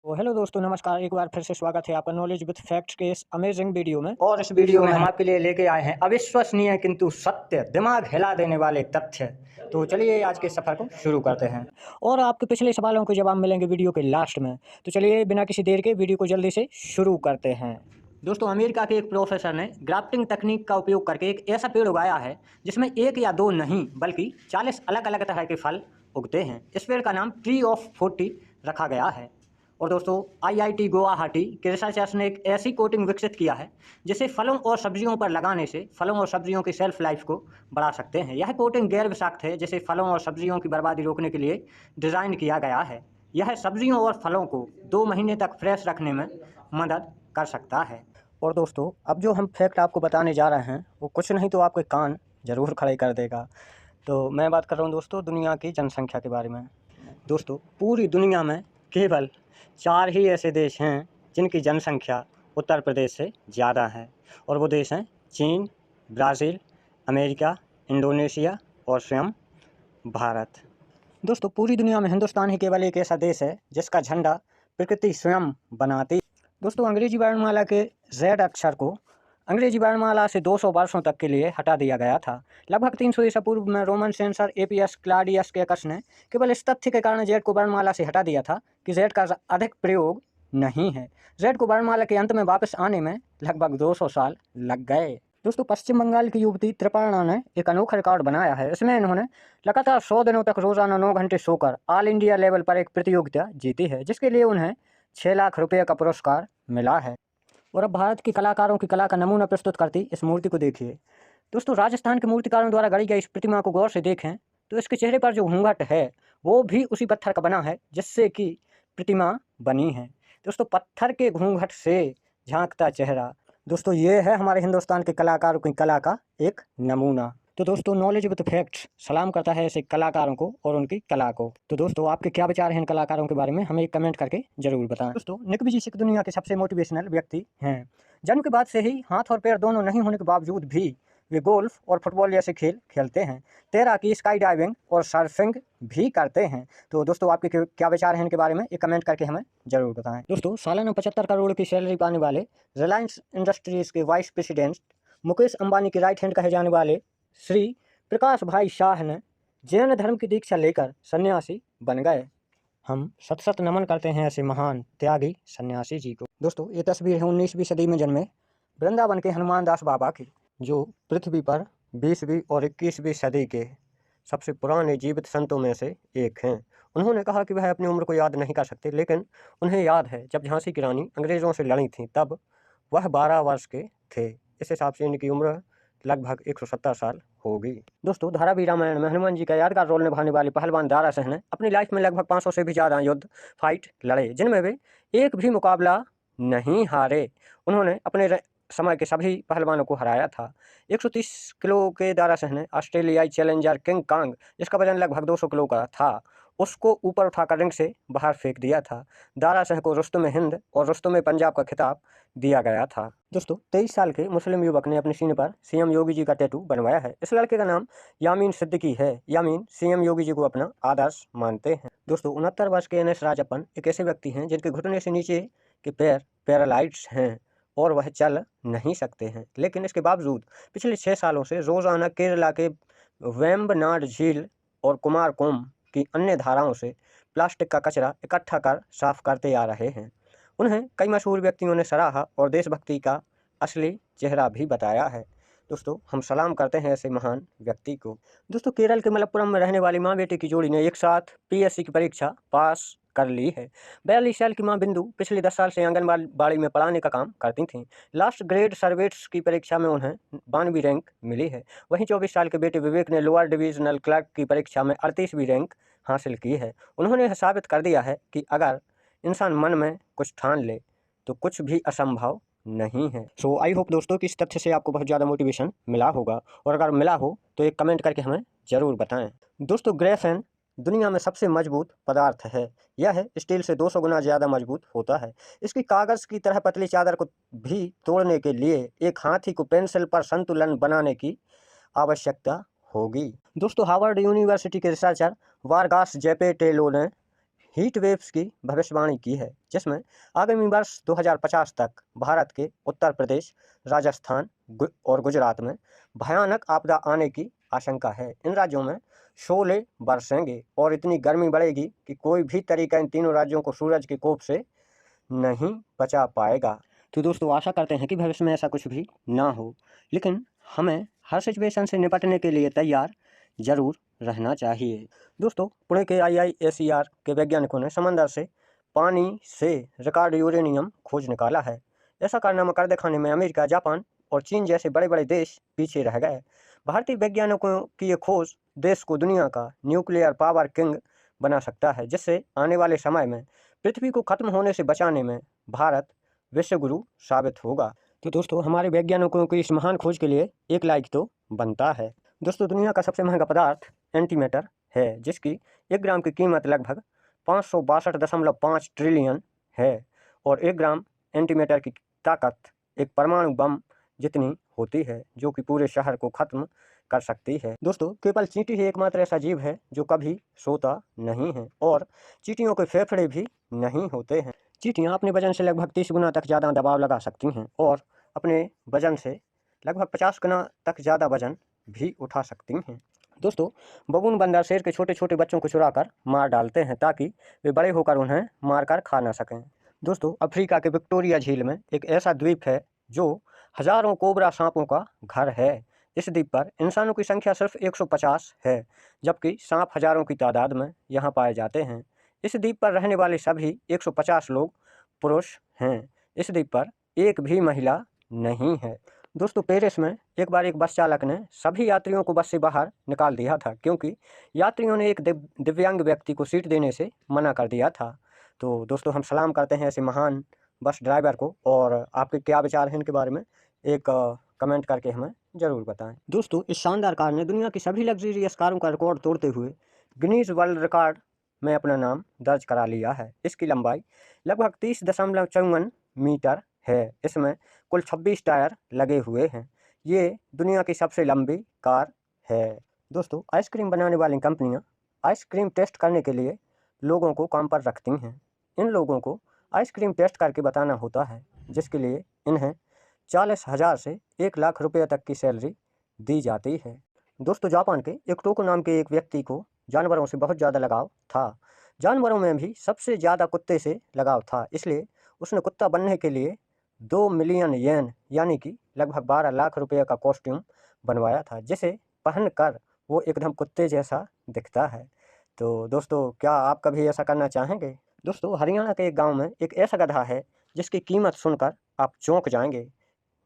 तो हेलो दोस्तों, नमस्कार। एक बार फिर से स्वागत है आपका नॉलेज विद फैक्ट्स के इस अमेजिंग वीडियो में। और इस वीडियो में हम आपके लिए लेके आए हैं अविश्वसनीय किंतु सत्य, दिमाग हिला देने वाले तथ्य। तो चलिए आज के सफर को शुरू करते हैं और आपके पिछले सवालों के जवाब मिलेंगे वीडियो के लास्ट में। तो चलिए बिना किसी देर के वीडियो को जल्दी से शुरू करते हैं। दोस्तों, अमेरिका के एक प्रोफेसर ने ग्राफ्टिंग तकनीक का उपयोग करके एक ऐसा पेड़ उगाया है जिसमें एक या दो नहीं बल्कि 40 अलग अलग तरह के फल उगते हैं। इस पेड़ का नाम ट्री ऑफ 40 रखा गया है। और दोस्तों, आईआईटी गुवाहाटी के रिसर्चर्स ने एक ऐसी कोटिंग विकसित किया है जिसे फलों और सब्जियों पर लगाने से फलों और सब्जियों की शेल्फ लाइफ को बढ़ा सकते हैं। यह कोटिंग गैर विषाक्त है, जिसे फलों और सब्जियों की बर्बादी रोकने के लिए डिज़ाइन किया गया है। यह सब्जियों और फलों को 2 महीने तक फ्रेश रखने में मदद कर सकता है। और दोस्तों, अब जो हम फैक्ट आपको बताने जा रहे हैं वो कुछ नहीं तो आपके कान जरूर खड़े कर देगा। तो मैं बात कर रहा हूँ दोस्तों दुनिया की जनसंख्या के बारे में। दोस्तों, पूरी दुनिया में केवल 4 ही ऐसे देश हैं जिनकी जनसंख्या उत्तर प्रदेश से ज़्यादा है, और वो देश हैं चीन, ब्राज़ील, अमेरिका, इंडोनेशिया और स्वयं भारत। दोस्तों, पूरी दुनिया में हिंदुस्तान ही केवल एक ऐसा देश है जिसका झंडा प्रकृति स्वयं बनाती। दोस्तों, अंग्रेजी वर्णमाला के Z अक्षर को अंग्रेजी वर्णमाला से 200 वर्षों तक के लिए हटा दिया गया था। लगभग 300 ईसा पूर्व में रोमन सेंसर एपीएस क्लाडियस केकस ने केवल इस तथ्य के कारण Z को वर्णमाला से हटा दिया था कि Z का अधिक प्रयोग नहीं है। Z को वर्णमाला के अंत में वापस आने में लगभग 200 साल लग गए। दोस्तों, पश्चिम बंगाल की युवती त्रिपर्णा ने एक अनोखा रिकॉर्ड बनाया है। इसमें इन्होंने लगातार 100 दिनों तक रोजाना 9 घंटे सोकर ऑल इंडिया लेवल पर एक प्रतियोगिता जीती है, जिसके लिए उन्हें 6 लाख रुपये का पुरस्कार मिला है। और अब भारत के कलाकारों की कला का नमूना प्रस्तुत करती इस मूर्ति को देखिए। दोस्तों, राजस्थान के मूर्तिकारों द्वारा गढ़ी गई इस प्रतिमा को गौर से देखें तो इसके चेहरे पर जो घूंघट है वो भी उसी पत्थर का बना है जिससे कि प्रतिमा बनी है। दोस्तों, पत्थर के घूंघट से झांकता चेहरा, दोस्तों ये है हमारे हिंदुस्तान के कलाकारों की कला का एक नमूना। तो दोस्तों, नॉलेज विद फैक्ट्स सलाम करता है ऐसे कलाकारों को और उनकी कला को। तो दोस्तों, आपके क्या विचार हैं इन कलाकारों के बारे में, हमें एक कमेंट करके जरूर बताएं। दोस्तों, निक विजयसिंह दुनिया के सबसे मोटिवेशनल व्यक्ति हैं। जन्म के बाद से ही हाथ और पैर दोनों नहीं होने के बावजूद भी वे गोल्फ और फुटबॉल जैसे खेल खेलते हैं। तैराकी, स्काई डाइविंग और सर्फिंग भी करते हैं। तो दोस्तों, आपके क्या विचार हैं इनके बारे में, एक कमेंट करके हमें जरूर बताएं। दोस्तों, सालाना 75 करोड़ की सैलरी पाने वाले रिलायंस इंडस्ट्रीज के वाइस प्रेसिडेंट मुकेश अंबानी के राइट हैंड कहे जाने वाले श्री प्रकाश भाई शाह ने जैन धर्म की दीक्षा लेकर सन्यासी बन गए। हम सत सत नमन करते हैं ऐसे महान त्यागी सन्यासी जी को। दोस्तों, ये तस्वीर है 19वीं सदी में जन्मे वृंदावन के हनुमान दास बाबा की, जो पृथ्वी पर 20वीं और 21वीं सदी के सबसे पुराने जीवित संतों में से एक हैं। उन्होंने कहा कि वह अपनी उम्र को याद नहीं कर सकते, लेकिन उन्हें याद है जब झांसी की रानी अंग्रेज़ों से लड़ी थी तब वह 12 वर्ष के थे। इस हिसाब से इनकी उम्र लगभग 170 साल होगी। दोस्तों, धारावी रामायण में हनुमान जी का यादगार रोल निभाने वाले पहलवान दारा सिंह ने अपनी लाइफ में लगभग 500 से भी ज़्यादा युद्ध फाइट लड़े, जिनमें वे एक भी मुकाबला नहीं हारे। उन्होंने अपने समय के सभी पहलवानों को हराया था। 130 किलो के दारा सिंह ने ऑस्ट्रेलियाई चैलेंजर किंग कांग, जिसका वजन लगभग 200 किलो का था, उसको ऊपर उठाकर रिंग से बाहर फेंक दिया था। दारा सिंह को रुस्तुम हिंद और रुस्तुम पंजाब का खिताब दिया गया था। दोस्तों, 23 साल के मुस्लिम युवक ने अपने सीने पर सीएम योगी जी का टैटू बनवाया है। इस लड़के का नाम यामीन सिद्दीकी है। यामीन सीएम योगी जी को अपना आदर्श मानते हैं। दोस्तों, 69 वर्ष के एनएस राजप्पन एक ऐसे व्यक्ति हैं जिनके घुटने से नीचे के पैर पैरालाइज्ड हैं और वह चल नहीं सकते हैं, लेकिन इसके बावजूद पिछले 6 सालों से रोजाना केरला के वेम्बनाड झील और कुमारकोम की अन्य धाराओं से प्लास्टिक का कचरा इकट्ठा कर साफ करते आ रहे हैं। उन्हें कई मशहूर व्यक्तियों ने सराहा और देशभक्ति का असली चेहरा भी बताया है। दोस्तों, हम सलाम करते हैं ऐसे महान व्यक्ति को। दोस्तों, केरल के मलप्पुरम में रहने वाली माँ बेटे की जोड़ी ने एक साथ पीएससी की परीक्षा पास कर ली है। 42 साल की मां बिंदु पिछले 10 साल से आंगनबाड़ी में पढ़ाने का काम करती थीं। लास्ट ग्रेड सर्वेट्स की परीक्षा में उन्हें 92वीं रैंक मिली है। वहीं 24 साल के बेटे विवेक ने लोअर डिविजनल क्लर्क की परीक्षा में 38वीं रैंक हासिल की है। उन्होंने यह साबित कर दिया है कि अगर इंसान मन में कुछ ठान ले तो कुछ भी असंभव नहीं है। सो आई होप दोस्तों कि इस तथ्य से आपको बहुत ज़्यादा मोटिवेशन मिला होगा, और अगर मिला हो तो एक कमेंट करके हमें ज़रूर बताएं। दोस्तों, ग्रेफेन दुनिया में सबसे मजबूत पदार्थ है। यह स्टील से 200 गुना ज़्यादा मजबूत होता है। इसकी कागज़ की तरह पतली चादर को भी तोड़ने के लिए एक हाथी को पेंसिल पर संतुलन बनाने की आवश्यकता होगी। दोस्तों, हार्वर्ड यूनिवर्सिटी के रिसर्चर वारगास जेपेटेलो ने हीट वेव्स की भविष्यवाणी की है, जिसमें आगामी वर्ष 2050 तक भारत के उत्तर प्रदेश, राजस्थान और गुजरात में भयानक आपदा आने की आशंका है। इन राज्यों में शोले बरसेंगे और इतनी गर्मी बढ़ेगी कि कोई भी तरीका इन तीनों राज्यों को सूरज के कोप से नहीं बचा पाएगा। तो दोस्तों, आशा करते हैं कि भविष्य में ऐसा कुछ भी ना हो, लेकिन हमें हर सिचुएशन से निपटने के लिए तैयार जरूर रहना चाहिए। दोस्तों, पुणे के IISER के वैज्ञानिकों ने समंदर से पानी से रिकॉर्ड यूरेनियम खोज निकाला है। ऐसा कारनामा कर दिखाने में अमेरिका, जापान और चीन जैसे बड़े बड़े देश पीछे रह गए। भारतीय वैज्ञानिकों की ये खोज देश को दुनिया का न्यूक्लियर पावर किंग बना सकता है, जिससे आने वाले समय में पृथ्वी को खत्म होने से बचाने में भारत विश्वगुरु साबित होगा। तो दोस्तों, हमारे वैज्ञानिकों की इस महान खोज के लिए एक लाइक तो बनता है। दोस्तों, दुनिया का सबसे महंगा पदार्थ एंटीमैटर है, जिसकी 1 ग्राम की कीमत लगभग 562.5 ट्रिलियन है और 1 ग्राम एंटीमैटर की ताकत एक परमाणु बम जितनी होती है, जो कि पूरे शहर को खत्म कर सकती है। दोस्तों, केवल चींटी ही एकमात्र ऐसा जीव है जो कभी सोता नहीं है और चींटियों के फेफड़े भी नहीं होते हैं। चींटियां अपने वजन से लगभग 30 गुना तक ज़्यादा दबाव लगा सकती हैं और अपने वजन से लगभग 50 गुना तक ज़्यादा वजन भी उठा सकती हैं। दोस्तों, बबून बंदर शेर के छोटे छोटे बच्चों को चुराकर मार डालते हैं ताकि वे बड़े होकर उन्हें मारकर खा ना सकें। दोस्तों, अफ्रीका के विक्टोरिया झील में एक ऐसा द्वीप है जो हजारों कोबरा सांपों का घर है। इस द्वीप पर इंसानों की संख्या सिर्फ 150 है, जबकि सांप हजारों की तादाद में यहाँ पाए जाते हैं। इस द्वीप पर रहने वाले सभी 150 लोग पुरुष हैं। इस द्वीप पर एक भी महिला नहीं है। दोस्तों, पेरिस में एक बार एक बस चालक ने सभी यात्रियों को बस से बाहर निकाल दिया था, क्योंकि यात्रियों ने एक दिव्यांग व्यक्ति को सीट देने से मना कर दिया था। तो दोस्तों, हम सलाम करते हैं ऐसे महान बस ड्राइवर को, और आपके क्या विचार हैं इनके बारे में एक कमेंट करके हमें ज़रूर बताएं। दोस्तों, इस शानदार कार ने दुनिया की सभी लग्जरियस कारों का रिकॉर्ड तोड़ते हुए गिनीज वर्ल्ड रिकॉर्ड में अपना नाम दर्ज करा लिया है। इसकी लंबाई लगभग 30.54 मीटर है। इसमें कुल 26 टायर लगे हुए हैं। ये दुनिया की सबसे लंबी कार है। दोस्तों, आइसक्रीम बनाने वाली कंपनियां आइसक्रीम टेस्ट करने के लिए लोगों को काम पर रखती हैं। इन लोगों को आइसक्रीम टेस्ट करके बताना होता है, जिसके लिए इन्हें 40,000 से 1 लाख रुपये तक की सैलरी दी जाती है। दोस्तों, जापान के एक टोको नाम के एक व्यक्ति को जानवरों से बहुत ज़्यादा लगाव था। जानवरों में भी सबसे ज़्यादा कुत्ते से लगाव था, इसलिए उसने कुत्ता बनने के लिए 2 मिलियन येन यानी कि लगभग 12 लाख रुपये का कॉस्ट्यूम बनवाया था, जिसे पहनकर वो एकदम कुत्ते जैसा दिखता है। तो दोस्तों, क्या आप कभी ऐसा करना चाहेंगे? दोस्तों, हरियाणा के एक गांव में एक ऐसा गधा है जिसकी कीमत सुनकर आप चौंक जाएंगे।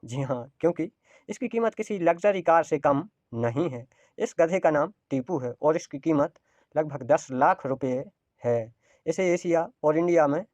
जी हाँ, क्योंकि इसकी कीमत किसी लग्जरी कार से कम नहीं है। इस गधे का नाम टीपू है और इसकी कीमत लगभग 10 लाख रुपये है। इसे एशिया और इंडिया में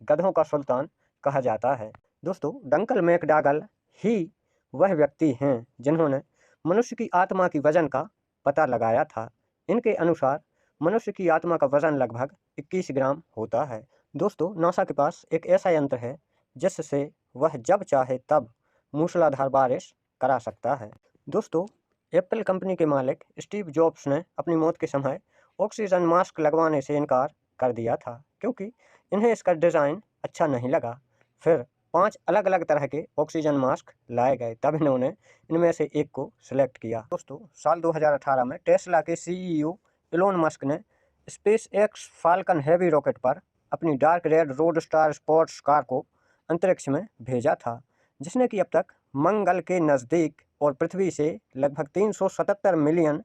गधों का सुल्तान कहा जाता है। दोस्तों, डंकल मैकडॉगल ही वह व्यक्ति हैं जिन्होंने मनुष्य की आत्मा की वजन का पता लगाया था। इनके अनुसार मनुष्य की आत्मा का वजन लगभग 21 ग्राम होता है। दोस्तों, नासा के पास एक ऐसा यंत्र है जिससे वह जब चाहे तब मूसलाधार बारिश करा सकता है। दोस्तों, एप्पल कंपनी के मालिक स्टीव जॉब्स ने अपनी मौत के समय ऑक्सीजन मास्क लगवाने से इनकार कर दिया था, क्योंकि इन्हें इसका डिज़ाइन अच्छा नहीं लगा। फिर 5 अलग अलग तरह के ऑक्सीजन मास्क लाए गए, तब इन्होंने इनमें से एक को सिलेक्ट किया। दोस्तों, साल 2018 में टेस्ला के CEO इलोन मस्क ने space x falcon heavy rocket पर अपनी dark red road star sports car को अंतरिक्ष में भेजा था, जिसने कि अब तक मंगल के नज़दीक और पृथ्वी से लगभग 377 मिलियन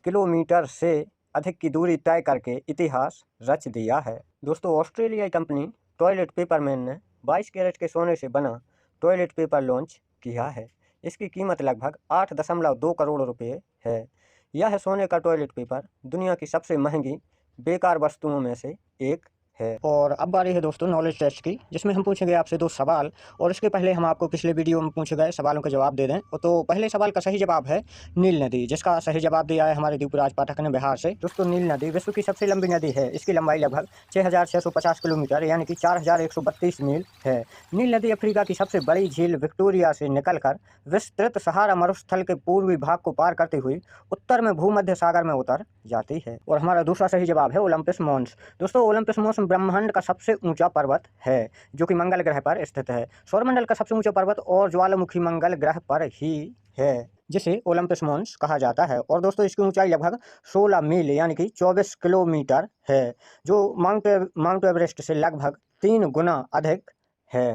किलोमीटर से अधिक की दूरी तय करके इतिहास रच दिया है। दोस्तों, ऑस्ट्रेलियाई कंपनी टॉयलेट पेपरमैन ने 22 कैरेट के सोने से बना टॉयलेट पेपर लॉन्च किया है। इसकी कीमत लगभग 8.2 करोड़ रुपये है। यह सोने का टॉयलेट पेपर दुनिया की सबसे महंगी बेकार वस्तुओं में से एक है। और अब बारी है दोस्तों नॉलेज टेस्ट की, जिसमें हम पूछेंगे आपसे 2 सवाल और इसके पहले हम आपको पिछले वीडियो में पूछे गए सवालों के जवाब दे दें। तो पहले सवाल का सही जवाब है नील नदी, जिसका सही जवाब दिया है हमारे दीपराज पाठक ने बिहार से। दोस्तों नील नदी विश्व की सबसे लंबी नदी है। इसकी लंबाई लगभग 6,650 किलोमीटर यानी कि 4,132 मील है। नील नदी अफ्रीका की सबसे बड़ी झील विक्टोरिया से निकलकर विस्तृत सहारा मरुस्थल के पूर्वी भाग को पार करती हुई उत्तर में भूमध्य सागर में उतर जाती है। और हमारा दूसरा सही जवाब है ओलंपस मॉन्स। दोस्तों ओलंपस मॉन्स ब्रह्मांड का सबसे ऊंचा पर्वत है, जो कि मंगल ग्रह पर स्थित है। सौरमंडल का सबसे ऊंचा पर्वत और ज्वालामुखी मंगल ग्रह पर ही है, जिसे ओलंपस मॉन्स कहा जाता है। और दोस्तों इसकी ऊंचाई लगभग 16 मील यानी कि 24 किलोमीटर है, जो माउंट एवरेस्ट से लगभग 3 गुना अधिक है।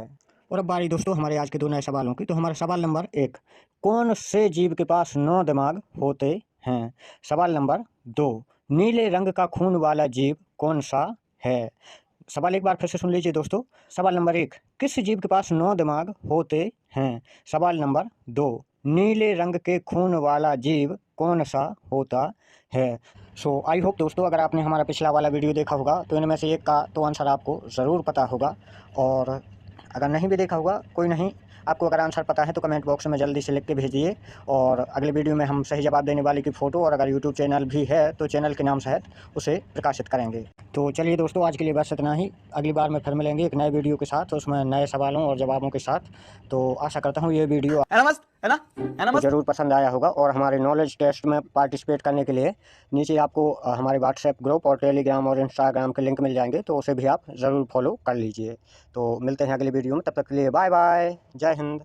और अब बारी दोस्तों हमारे आज के 2 नए सवालों की। तो हमारा सवाल नंबर 1, कौन से जीव के पास 9 दिमाग होते हैं? सवाल नंबर 2, नीले रंग का खून वाला जीव कौन सा है? सवाल एक बार फिर से सुन लीजिए दोस्तों। सवाल नंबर 1, किस जीव के पास 9 दिमाग होते हैं? सवाल नंबर 2, नीले रंग के खून वाला जीव कौन सा होता है? सो आई होप दोस्तों अगर आपने हमारा पिछला वाला वीडियो देखा होगा तो इनमें से एक का तो आंसर आपको ज़रूर पता होगा, और अगर नहीं भी देखा होगा कोई नहीं, आपको अगर आंसर पता है तो कमेंट बॉक्स में जल्दी से लिख के भेजिए। और अगले वीडियो में हम सही जवाब देने वाले की फ़ोटो, और अगर यूट्यूब चैनल भी है तो चैनल के नाम सहित उसे प्रकाशित करेंगे। तो चलिए दोस्तों आज के लिए बस इतना ही। अगली बार में फिर मिलेंगे एक नए वीडियो के साथ, उसमें नए सवालों और जवाबों के साथ। तो आशा करता हूँ ये वीडियो आपको ज़रूर पसंद आया होगा। और हमारे नॉलेज टेस्ट में पार्टिसिपेट करने के लिए नीचे आपको हमारे व्हाट्सएप ग्रुप और टेलीग्राम और इंस्टाग्राम के लिंक मिल जाएंगे, तो उसे भी आप ज़रूर फॉलो कर लीजिए। तो मिलते हैं अगले वीडियो में, तब तक के लिए बाय बाय, जय हिंद।